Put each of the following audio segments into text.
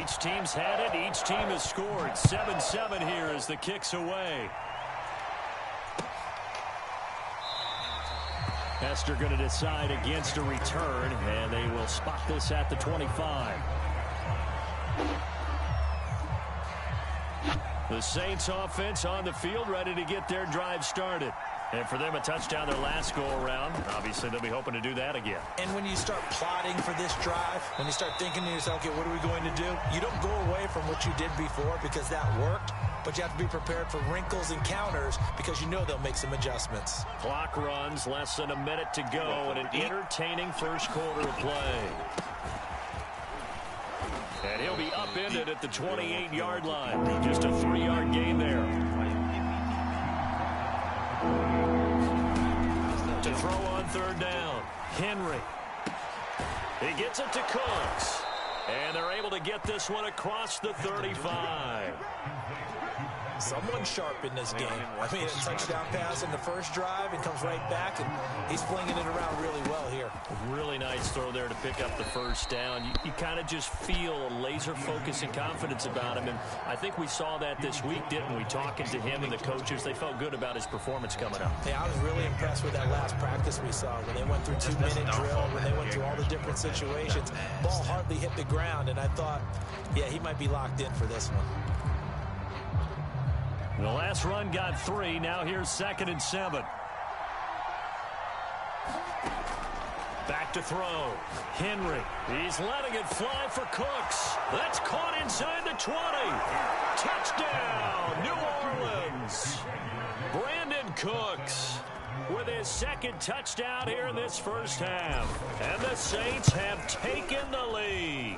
Each team's had it. Each team has scored. 7-7 here as the kick's away. Hester going to decide against a return, and they will spot this at the 25. The Saints offense on the field, ready to get their drive started. And for them, a touchdown their last go-around. Obviously, they'll be hoping to do that again. And when you start plotting for this drive, when you start thinking to yourself, okay, what are we going to do? You don't go away from what you did before because that worked, but you have to be prepared for wrinkles and counters because you know they'll make some adjustments. Clock runs, less than a minute to go, and an entertaining first quarter of play. And he'll be upended at the 28-yard line. Just a 3-yard gain there. To throw on third down, Henry. He gets it to Cooks. And they're able to get this one across the 35. Someone sharp in this game. I mean, a touchdown pass in the first drive and comes right back, and he's flinging it around really well here. Really nice throw there to pick up the first down. You kind of just feel a laser focus and confidence about him, and I think we saw that this week, didn't we? Talking to him and the coaches, they felt good about his performance coming up. Yeah, I was really impressed with that last practice we saw when they went through 2-minute drill, when they went through all the different situations. Ball hardly hit the ground, and I thought, yeah, he might be locked in for this one. The last run got 3. Now here's 2nd and 7. Back to throw. Henry. He's letting it fly for Cooks. That's caught inside the 20. Touchdown, New Orleans. Brandon Cooks with his 2nd touchdown here in this first half. And the Saints have taken the lead.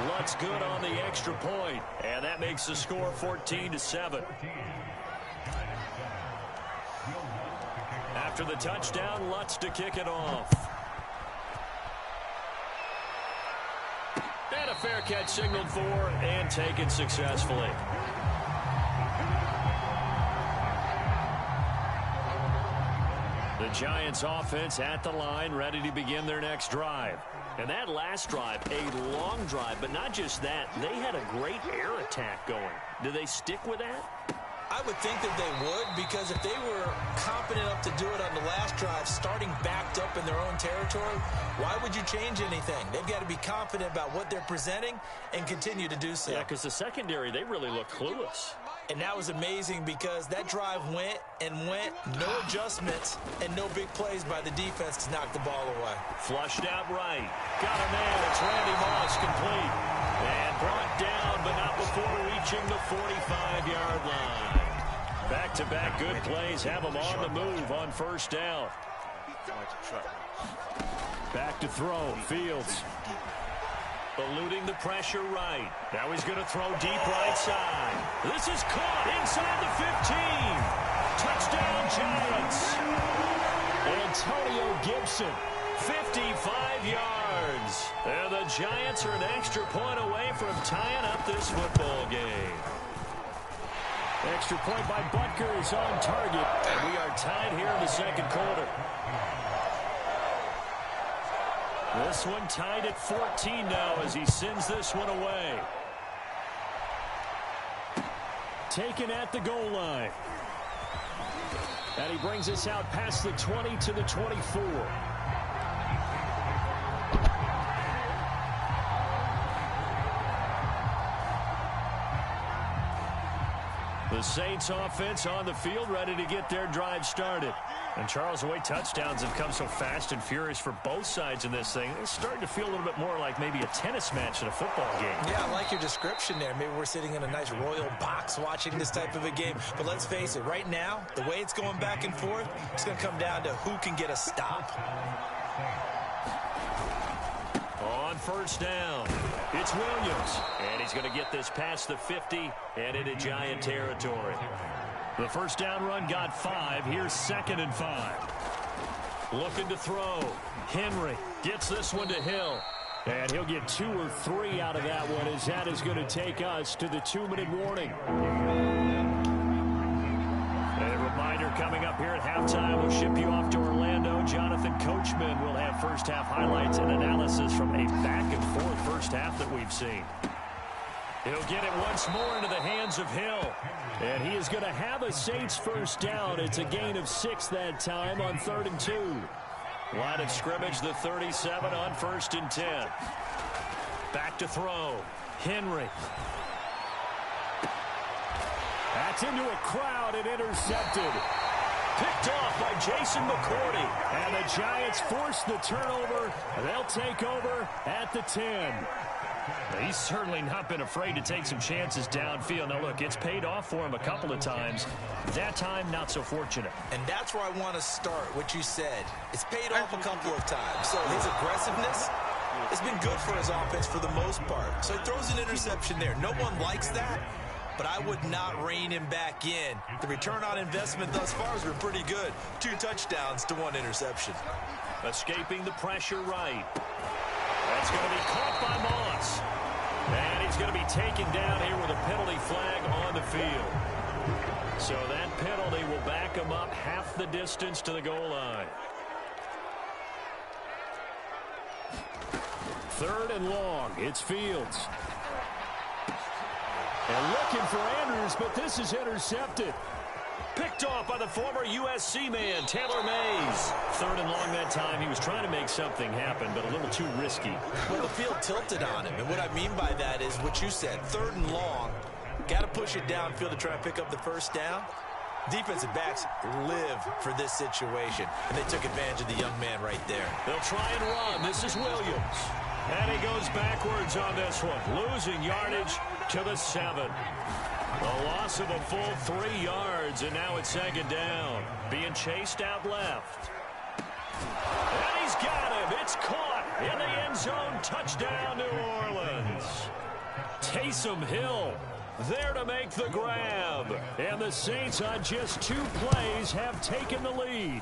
Lutz good on the extra point, and that makes the score 14-7. After the touchdown, Lutz to kick it off. And a fair catch signaled for and taken successfully. The Giants offense at the line, ready to begin their next drive. And that last drive, a long drive, but not just that. They had a great air attack going. Do they stick with that? I would think that they would, because if they were confident enough to do it on the last drive, starting backed up in their own territory, why would you change anything? They've got to be confident about what they're presenting and continue to do so. Yeah, because the secondary, they really look clueless. And that was amazing because that drive went and went, no adjustments, and no big plays by the defense to knock the ball away. Flushed out right. Got a man. It's Randy Moss, complete. And brought down, but not before reaching the 45-yard line. Back-to-back good plays have them on the move on first down. Back to throw. Fields. Eluding the pressure right. Now he's going to throw deep right side. This is caught inside the 15. Touchdown Giants. Antonio Gibson, 55 yards. And the Giants are an extra point away from tying up this football game. Extra point by Butker is on target. And we are tied here in the second quarter. This one tied at 14 now as he sends this one away. Taken at the goal line. And he brings us out past the 20 to the 24. The Saints offense on the field, ready to get their drive started. And Charles, the way touchdowns have come so fast and furious for both sides in this thing, it's starting to feel a little bit more like maybe a tennis match in a football game. Yeah, I like your description there. Maybe we're sitting in a nice royal box watching this type of a game. But let's face it, right now, the way it's going back and forth, it's going to come down to who can get a stop. On first down, it's Williams. And he's going to get this past the 50 and into Giant territory. The first down run got 5. Here's 2nd and 5. Looking to throw. Henry gets this one to Hill. And he'll get 2 or 3 out of that one as that is going to take us to the 2-minute warning. And a reminder coming up here at halftime, we'll ship you off to Orlando. Jonathan Coachman will have first half highlights and analysis from a back-and-forth first half that we've seen. He'll get it once more into the hands of Hill. And he is going to have a Saints first down. It's a gain of 6 that time on 3rd and 2. Line of scrimmage, the 37 on 1st and 10. Back to throw. Henry. That's into a crowd and intercepted. Picked off by Jason McCourty. And the Giants force the turnover. They'll take over at the 10. He's certainly not been afraid to take some chances downfield. Now, look, it's paid off for him a couple of times. That time, not so fortunate. And that's where I want to start, what you said. It's paid off a couple of times. So his aggressiveness has been good for his offense for the most part. So he throws an interception there. No one likes that, but I would not rein him back in. The return on investment thus far has been pretty good. 2 touchdowns to 1 interception. Escaping the pressure right. That's going to be caught by Moss. And he's going to be taken down here with a penalty flag on the field. So that penalty will back him up half the distance to the goal line. 3rd and long. It's Fields. And looking for Andrews, but this is intercepted. Picked off by the former USC man, Taylor Mays. 3rd and long that time. He was trying to make something happen, but a little too risky. Well, the field tilted on him, and what I mean by that is what you said, 3rd and long. Got to push it downfield to try and pick up the first down. Defensive backs live for this situation, and they took advantage of the young man right there. They'll try and run. This is Williams. And he goes backwards on this one, losing yardage to the 7. A loss of a full 3 yards, and now it's 2nd down. Being chased out left. And he's got him. It's caught in the end zone. Touchdown, New Orleans. Taysom Hill there to make the grab. And the Saints on just 2 plays have taken the lead.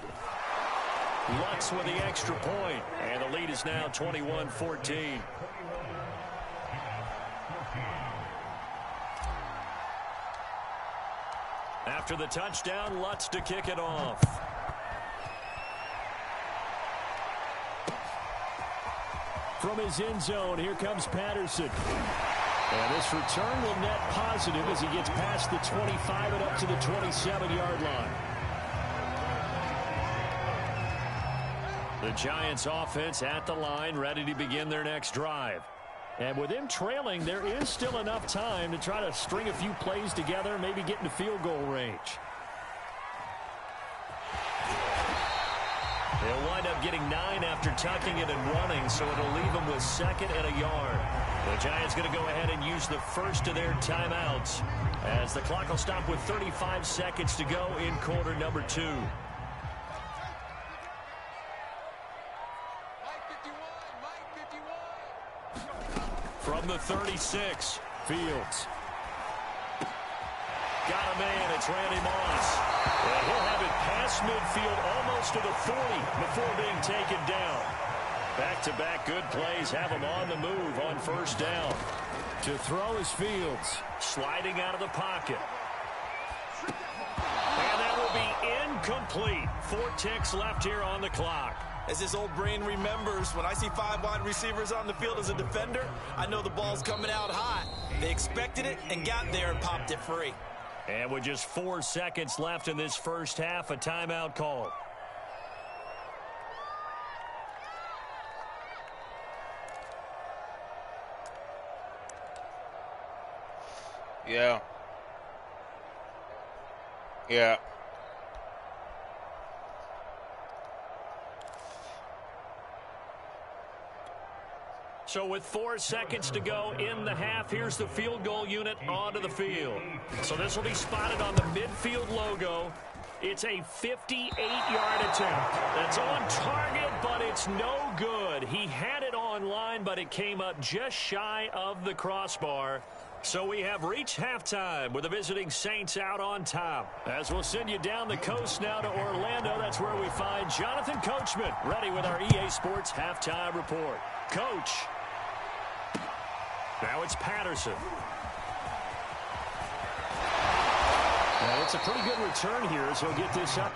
Lutz with the extra point, and the lead is now 21-14. After the touchdown, Lutz to kick it off. From his end zone, here comes Patterson. And this return will net positive as he gets past the 25 and up to the 27-yard line. The Giants offense at the line, ready to begin their next drive. And with them trailing, there is still enough time to try to string a few plays together, maybe get into field goal range. They'll wind up getting 9 after tucking it and running, so it'll leave them with 2nd and a yard. The Giants going to go ahead and use the first of their timeouts as the clock will stop with 35 seconds to go in quarter number 2. From the 36, Fields. Got a man, it's Randy Moss. And he'll have it past midfield almost to the 40 before being taken down. Back-to-back good plays have him on the move on 1st down. To throw is Fields. Sliding out of the pocket. And that will be incomplete. 4 ticks left here on the clock. As his old brain remembers, when I see 5 wide receivers on the field as a defender, I know the ball's coming out hot. They expected it and got there and popped it free. And with just 4 seconds left in this first half, a timeout call. Yeah. Yeah. So with 4 seconds to go in the half, here's the field goal unit onto the field. So this will be spotted on the midfield logo. It's a 58-yard attempt. That's on target, but it's no good. He had it on line, but it came up just shy of the crossbar. So we have reached halftime with the visiting Saints out on top. As we'll send you down the coast now to Orlando, that's where we find Jonathan Coachman ready with our EA Sports halftime report. Coach. Now it's Patterson. And it's a pretty good return here as he'll get this up.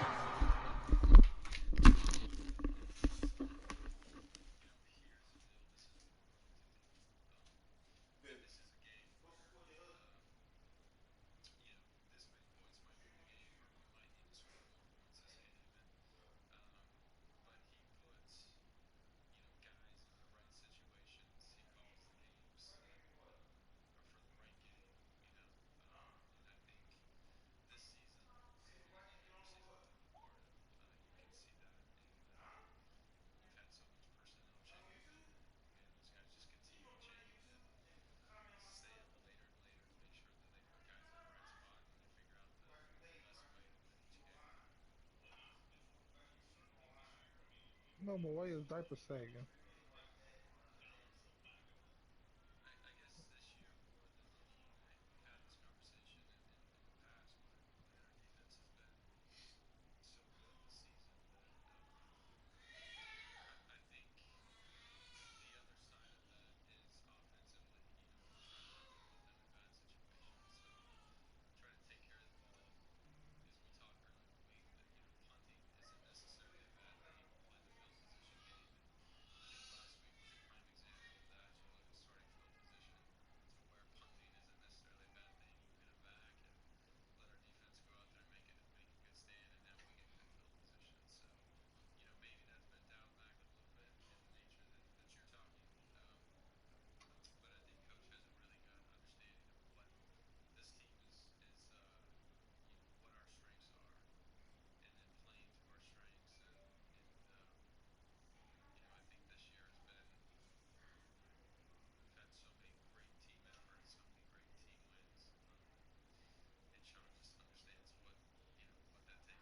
No more. Why is diaper sagging?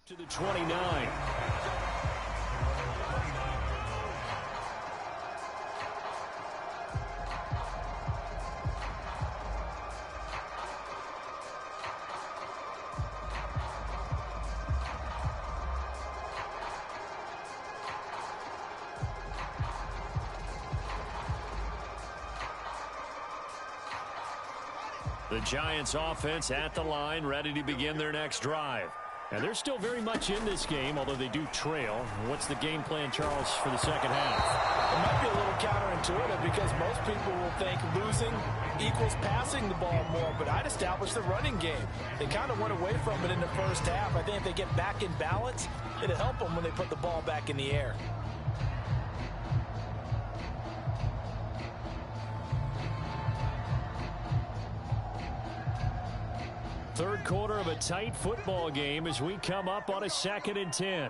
To the 29. The Giants offense at the line, ready to begin their next drive. And they're still very much in this game, although they do trail. What's the game plan, Charles, for the second half? It might be a little counterintuitive because most people will think losing equals passing the ball more, but I'd establish the running game. They kind of went away from it in the first half. I think if they get back in balance, it'll help them when they put the ball back in the air. Third quarter of a tight football game as we come up on a 2nd and 10.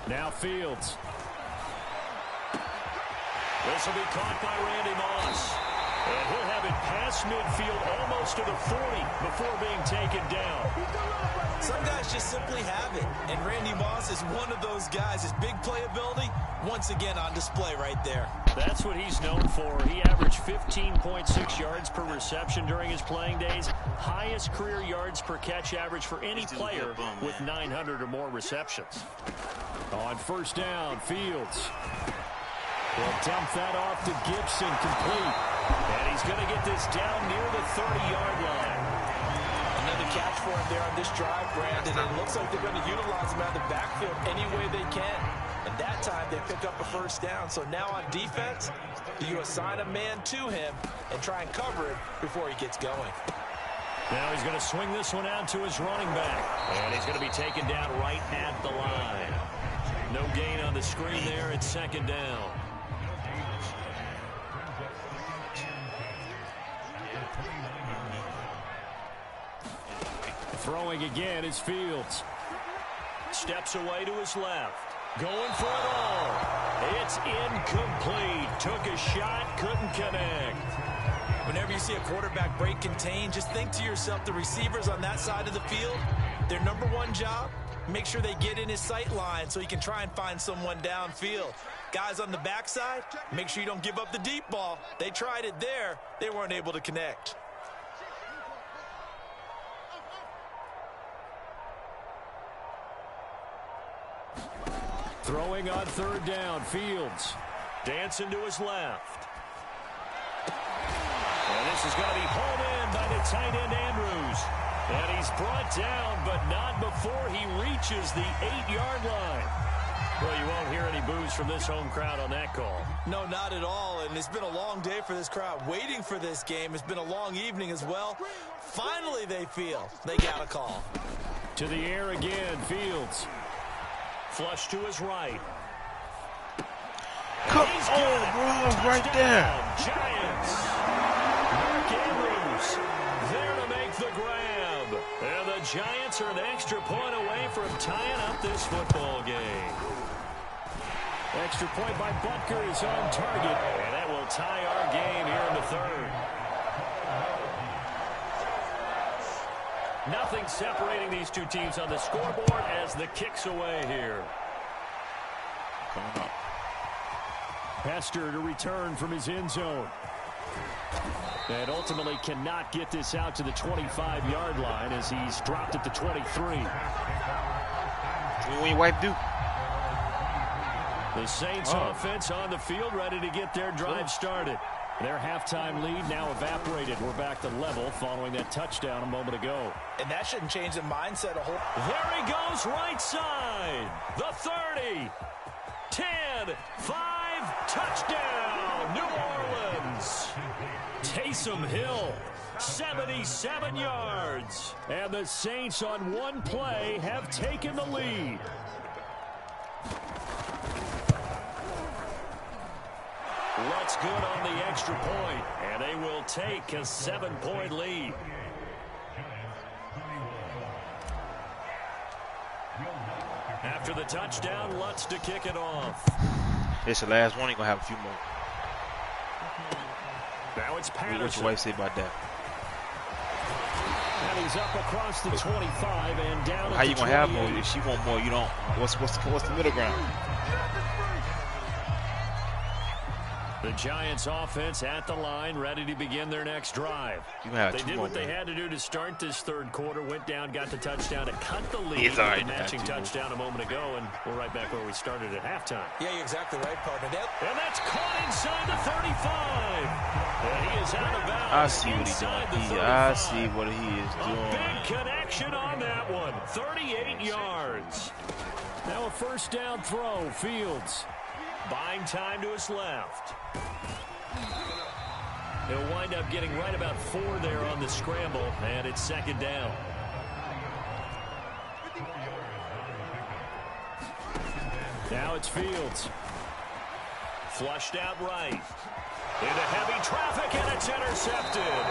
Now Fields. This will be caught by Randy Moss. And he'll have it past midfield almost to the 40 before being taken down. Some guys just simply have it. And Randy Moss is one of those guys. His big playability, once again on display right there. That's what he's known for. He averaged 15.6 yards per reception during his playing days. Highest career yards per catch average for any player with 900 or more receptions. On first down, Fields will dump that off to Gibson, complete. And he's going to get this down near the 30-yard line. Another catch for him there on this drive, Brandon. And it looks like they're going to utilize him out of the backfield any way they can. And that time they pick up a first down. So now on defense, do you assign a man to him and try and cover it before he gets going? Now he's going to swing this one out to his running back. And he's going to be taken down right at the line. No gain on the screen there. It's 2nd down. Throwing again is Fields. Steps away to his left. Going for it all. It's incomplete. Took a shot, couldn't connect. Whenever you see a quarterback break contain, just think to yourself, the receivers on that side of the field, their number one job, make sure they get in his sight line so he can try and find someone downfield. Guys on the backside, make sure you don't give up the deep ball. They tried it there. They weren't able to connect. Throwing on third down, Fields. Dancing to his left. And this is going to be hauled in by the tight end, Andrews. And he's brought down, but not before he reaches the 8-yard line. Well, you won't hear any boos from this home crowd on that call. No, not at all. And it's been a long day for this crowd waiting for this game. It's been a long evening as well. Finally, they feel they got a call. To the air again, Fields. Flush to his right. Come on, bro, right there. Giants. Mark Andrews there to make the grab. And the Giants are an extra point away from tying up this football game. Extra point by Butker is on target. And that will tie our game here in the third. Nothing separating these two teams on the scoreboard as the kick's away here. Coming up. Hester to return from his end zone. And ultimately cannot get this out to the 25-yard line as he's dropped at the 23. When your wife do. The Saints offense on the field, ready to get their drive started. Their halftime lead now evaporated. We're back to level following that touchdown a moment ago. And that shouldn't change the mindset a whole. There he goes, right side. The 30, 10, 5, touchdown, New Orleans. Taysom Hill, 77 yards. And the Saints on one play have taken the lead. Looks good on the extra point, and they will take a 7-point lead. After the touchdown, Lutz to kick it off. It's the last one. You're going to have a few more. Now it's Patterson. What your wife say about that? And he's up across the 25 and down. How you going to have more? If she want more, you don't. What's the middle ground? The Giants offense at the line, ready to begin their next drive. They did what they had to do to start this third quarter, went down, got the touchdown to cut the lead. With the matching touchdown a moment ago, and we're right back where we started at halftime. Yeah, you're exactly right, partner. And that's caught inside the 35. And he is out of bounds. I see what he's doing. I see what he is doing. A big connection on that one. 38 yards. Now a first down throw. Fields buying time to his left. He'll wind up getting right about 4 there on the scramble, and it's second down. Now it's Fields. Flushed out right. Into heavy traffic, and it's intercepted.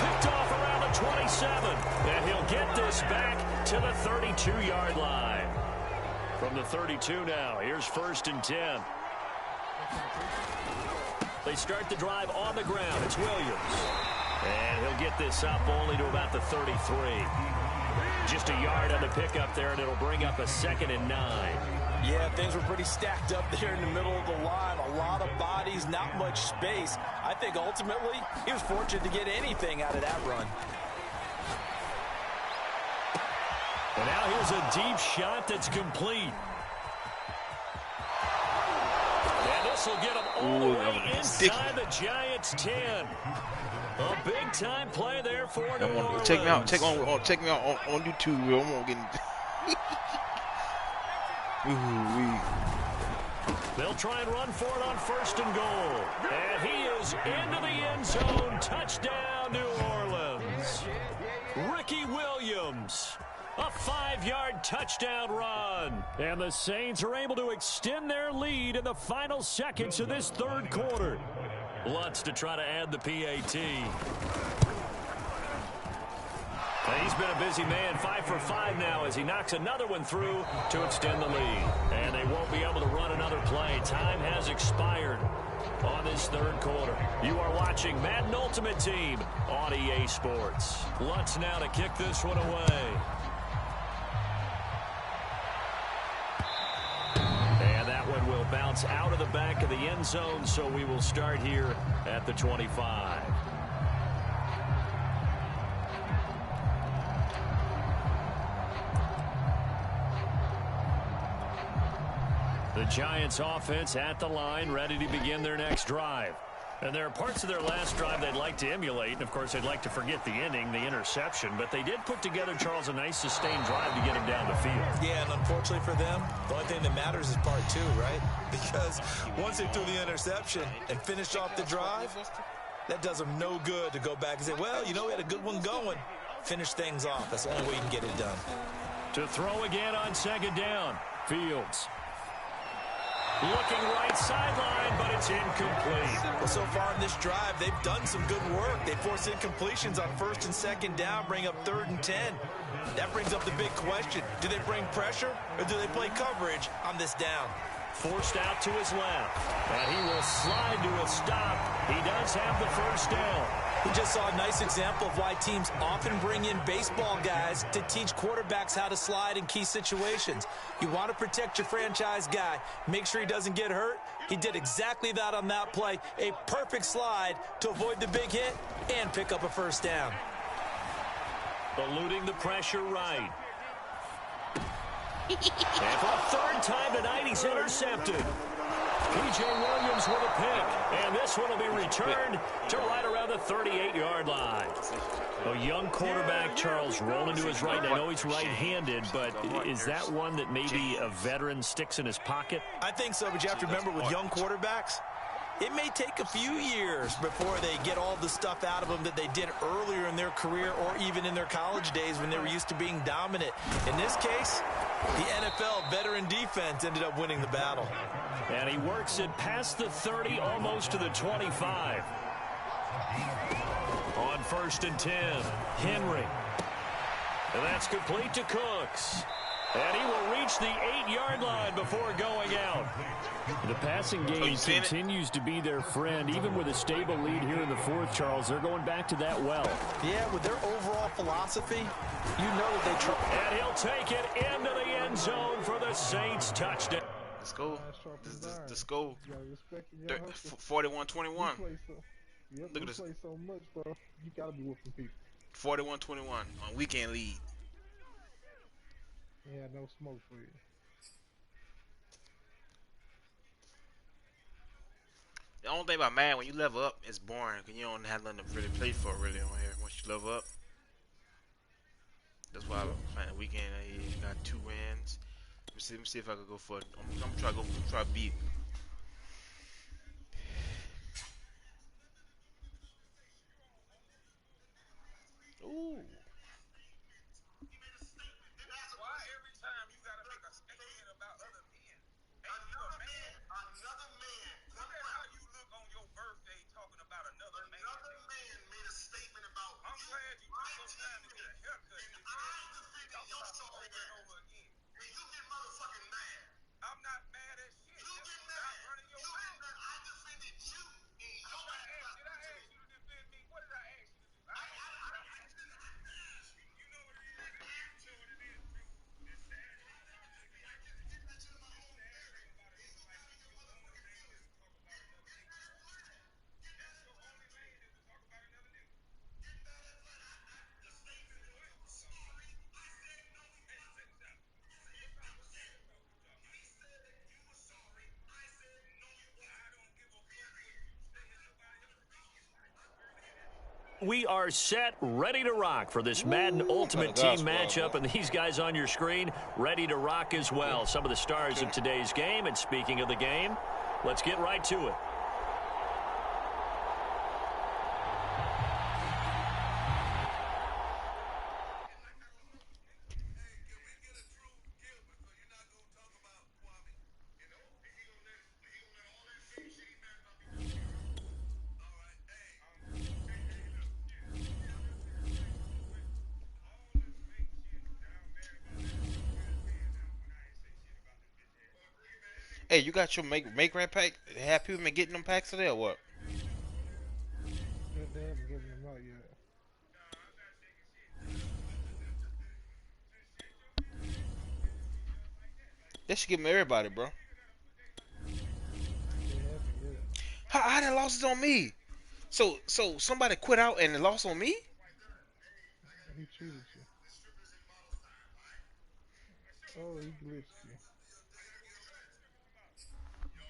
Picked off around the 27, and he'll get this back to the 32-yard line. From the 32 now, here's 1st and 10. They start the drive on the ground. It's Williams. And he'll get this up only to about the 33. Just a yard on the pickup there, and it'll bring up a 2nd and 9. Yeah, things were pretty stacked up there in the middle of the line. A lot of bodies, not much space. I think ultimately he was fortunate to get anything out of that run. And now here's a deep shot that's complete. And this will get him all the way inside the Giants' 10. A big-time play there for New Orleans. Check me out. Check me out on YouTube. I'm gonna get. They'll try and run for it on 1st and goal. And he is into the end zone. Touchdown, New Orleans. Ricky Williams. A 5-yard touchdown run. And the Saints are able to extend their lead in the final seconds of this third quarter. Lutz to try to add the PAT. And he's been a busy man, 5 for 5 now as he knocks another one through to extend the lead. And they won't be able to run another play. Time has expired on this third quarter. You are watching Madden Ultimate Team on EA Sports. Lutz now to kick this one away. And that one will bounce out of the back of the end zone, so we will start here at the 25. The Giants offense at the line, ready to begin their next drive. And there are parts of their last drive they'd like to emulate. And, of course, they'd like to forget the ending, the interception. But they did put together, Charles, a nice sustained drive to get him down the field. Yeah, and unfortunately for them, the only thing that matters is part 2, right? Because once they threw the interception and finished off the drive, that does them no good to go back and say, well, you know, we had a good one going. Finish things off. That's the only way you can get it done. To throw again on 2nd down, Fields. Looking right sideline, but it's incomplete. Well, so far in this drive, they've done some good work. They force incompletions on 1st and 2nd down, bring up 3rd and 10. That brings up the big question. Do they bring pressure, or do they play coverage on this down? Forced out to his left, and he will slide to a stop. He does have the 1st down. We just saw a nice example of why teams often bring in baseball guys to teach quarterbacks how to slide in key situations. You want to protect your franchise guy. Make sure he doesn't get hurt. He did exactly that on that play. A perfect slide to avoid the big hit and pick up a first down. Eluding the pressure right. And for a third time tonight, he's intercepted. P.J. Williams with a pick, and this one will be returned to right around the 38-yard line. A young quarterback, Charles, rolling to his right. I know he's right-handed, but is that one that maybe a veteran sticks in his pocket? I think so, but you have to remember with young quarterbacks, it may take a few years before they get all the stuff out of them that they did earlier in their career or even in their college days when they were used to being dominant. In this case, the NFL veteran defense ended up winning the battle. And he works it past the 30, almost to the 25. On 1st and 10, Henry. And that's complete to Cooks. And he will reach the 8-yard line before going out. The passing game continues to be their friend. Even with a stable lead here in the fourth, Charles, they're going back to that well. Yeah, with their overall philosophy, you know that they try. And he'll take it into the end zone for the Saints touchdown. Let's go. Let's go. 41-21. Look at this. Play so much, bro. You gotta be whooping people. 41-21 on weekend lead. Yeah, no smoke for you. The only thing about Madden, when you level up, it's boring because you don't have nothing to really play for really on here. Once you level up, that's why I'm playing the weekend. I got 2 wins. Let me see if I can go for it. I'm gonna try to beat. Ooh. We are set, ready to rock for this Madden Ultimate Team matchup, and these guys on your screen ready to rock as well. Some of the stars of today's game, and speaking of the game, let's get right to it. Hey, you got your make rent pack? Have people been getting them packs today or what? They haven't given them out yet. They should give them to everybody, bro. How they lost it on me? So somebody quit out and lost on me? He cheated you. Oh, he glitched you.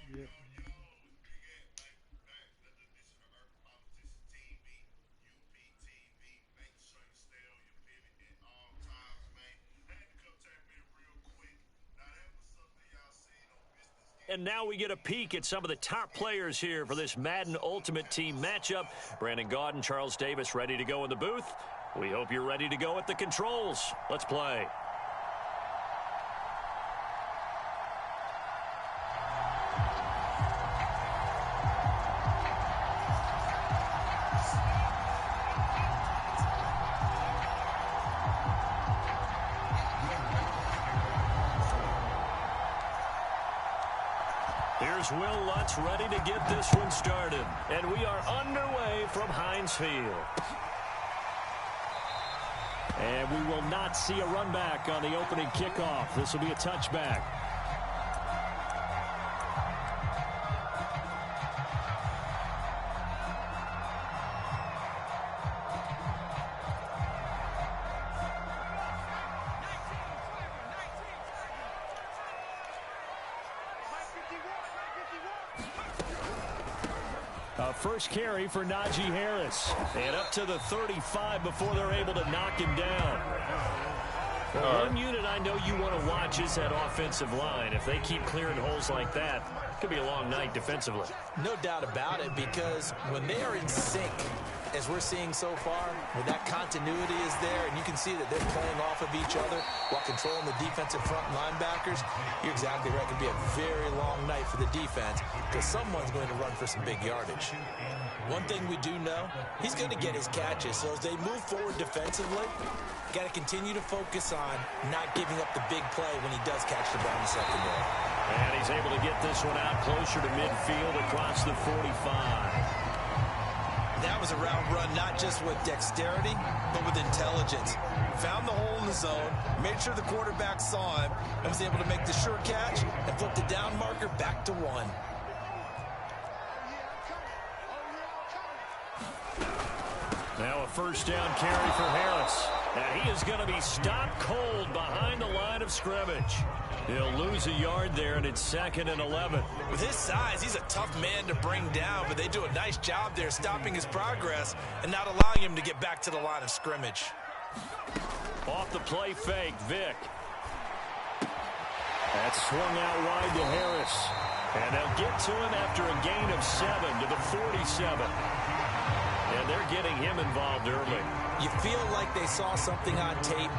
Yep. And now we get a peek at some of the top players here for this Madden Ultimate Team matchup. Brandon Gaudin, Charles Davis ready to go in the booth. We hope you're ready to go at the controls. Let's play. is Will Lutz ready to get this one started. And we are underway from Heinz Field. And we will not see a run back on the opening kickoff. This will be a touchback. First carry for Najee Harris. And up to the 35 before they're able to knock him down. Well, one unit I know you want to watch is that offensive line. If they keep clearing holes like that, it could be a long night defensively. No doubt about it, because when they are in sync, as we're seeing so far, when that continuity is there and you can see that they're playing off of each other while controlling the defensive front linebackers, you're exactly right. It could be a very long night for the defense because someone's going to run for some big yardage. One thing we do know, he's going to get his catches. So as they move forward defensively, got to continue to focus on not giving up the big play when he does catch the ball in the secondary. And he's able to get this one out closer to midfield across the 45. That was a route run not just with dexterity, but with intelligence. Found the hole in the zone, made sure the quarterback saw him, and was able to make the sure catch and flip the down marker back to 1. Now a first down carry for Harris. And he is going to be stopped cold behind the line of scrimmage. He'll lose a yard there, and it's 2nd and 11. With his size, he's a tough man to bring down, but they do a nice job there stopping his progress and not allowing him to get back to the line of scrimmage. Off the play fake, Vick. That's swung out wide to Harris. And they'll get to him after a gain of 7 to the 47. And they're getting him involved early. You feel like they saw something on tape,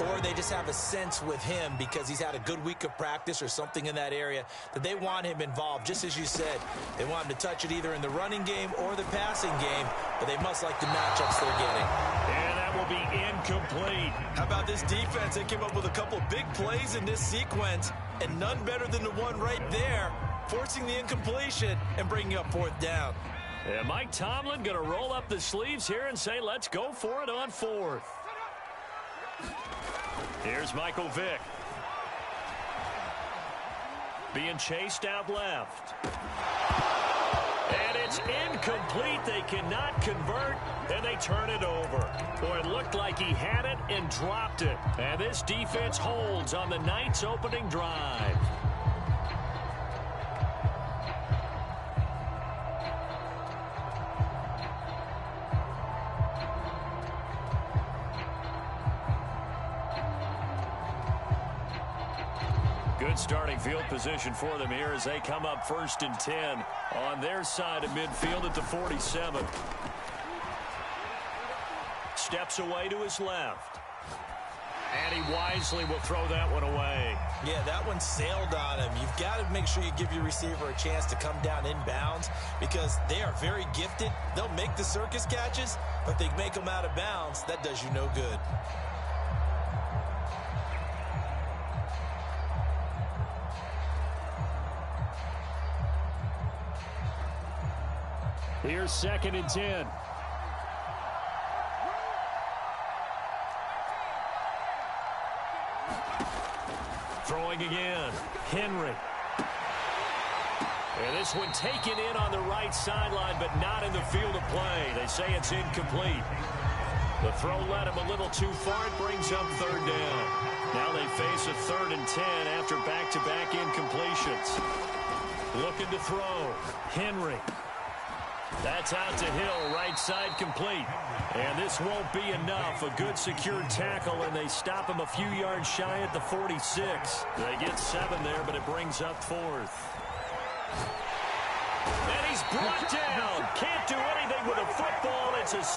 or they just have a sense with him because he's had a good week of practice or something in that area that they want him involved. Just as you said, they want him to touch it either in the running game or the passing game, but they must like the matchups they're getting. And that will be incomplete. How about this defense? They came up with a couple big plays in this sequence, and none better than the one right there, forcing the incompletion and bringing up 4th down. And Mike Tomlin going to roll up the sleeves here and say, let's go for it on 4th. Here's Michael Vick. Being chased out left. And it's incomplete. They cannot convert, and they turn it over. Boy, it looked like he had it and dropped it. And this defense holds on the night's opening drive. Good starting field position for them here as they come up 1st and 10 on their side of midfield at the 47. Steps away to his left. And he wisely will throw that one away. Yeah, that one sailed on him. You've got to make sure you give your receiver a chance to come down inbounds because they are very gifted. They'll make the circus catches, but if they make them out of bounds, that does you no good. Here's 2nd and 10. Throwing again. Henry. And this one taken in on the right sideline, but not in the field of play. They say it's incomplete. The throw led him a little too far. It brings up 3rd down. Now they face a 3rd and 10 after back-to-back incompletions. Looking to throw. Henry. That's out to Hill, right side complete. And this won't be enough. A good secured tackle, and they stop him a few yards shy at the 46. They get 7 there, but it brings up 4th. And he's brought down. Can't do anything with a football. It's a